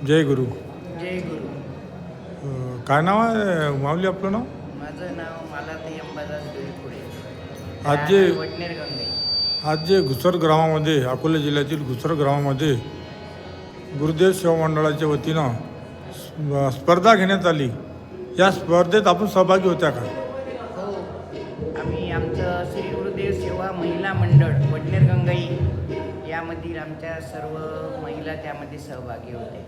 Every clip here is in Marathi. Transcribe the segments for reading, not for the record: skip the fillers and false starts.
जय गुरु. जय गुरु. काय नाव आहे माऊली आपलं नाव? माझं नाव मालाती अंबादास डोईफोडे. आज जे वडनेर गंगे. आज जे घुसर गावामध्ये अकोला जिल्ह्यातील घुसर गावामध्ये गुरुदेव सेवा मंडळाच्या वतीनं स्पर्धा घेण्यात आली. या स्पर्धेत आपण सहभागी होत्या का? हो, आम्ही आमचं श्री गुरुदेव सेवा महिला मंडळ वडनेर गंगाई यामधील आमच्या सर्व महिला त्यामध्ये सहभागी होते.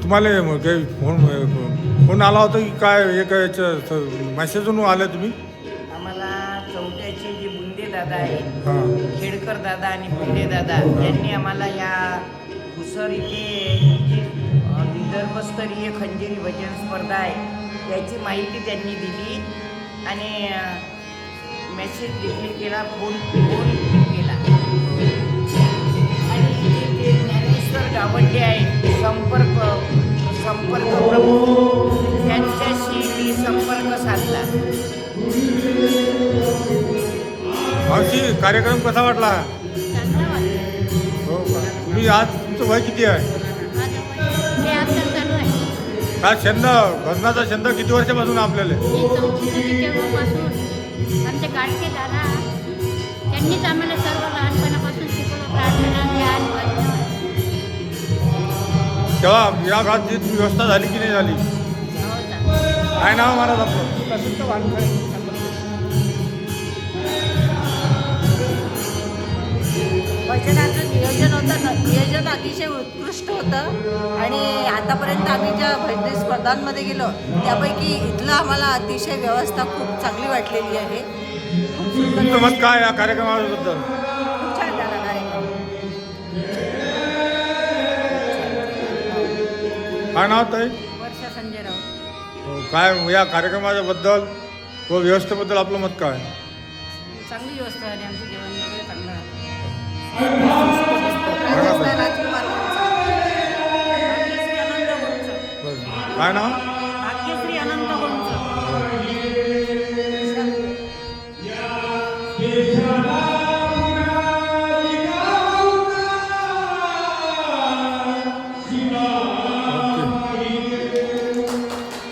तुम्हाला काही फोन आला होता की काय? एक याचं मेसेजवरून आलं तुम्ही? आम्हाला चौट्याचे जे बुंदे दादा आहेत, हां खेडकर दादा आणि बुंदे दादा यांनी आम्हाला या घुसर इथे जी विदर्भस्तरीय खंजिरी भजन स्पर्धा आहे त्याची माहिती त्यांनी दिली आणि मेसेज देखील केला, फोन केला. आणि जे ज्ञानेश्वर गावंडे आहेत संपर्क प्रमुख त्यांच्याशी मी संपर्क साधला. मावशी, कार्यक्रम कसा वाटला? हो का? तुम्ही आज तुमचं वय किती आहे? हा छंद, भजनाचा छंद किती वर्षापासून आपल्याला? आमचे गाडगे दादा त्यांनीच आम्हाला सर्व लहानपणापासून शिकवलं. प्रार्थना, ध्यान, भजन. तेव्हा या भागात व्यवस्था झाली की नाही झाली? काय नाव महाराज आपलं? प्रसिद्ध वानखडे. भजनाचं नियोजन होतं, नियोजन अतिशय उत्कृष्ट होतं आणि आतापर्यंत आम्ही ज्या भजन स्पर्धांमध्ये गेलो त्यापैकी इथलं आम्हाला अतिशय व्यवस्था खूप चांगली वाटलेली आहे. तुमचं मत काय या कार्यक्रमाबद्दल? खूप छान झाला कार्यक्रम. काय नाव ताई? वर्षा संजय राव. काय या कार्यक्रमाबद्दल व व्यवस्थेबद्दल आपलं मत काय? चांगली व्यवस्था झाली. आमचं जेवण वगैरे चांगलं आहे. राजकुमार भाग्यश्री अनंत गोंच. काय नाव? भाग्यश्री अनंत गोंच.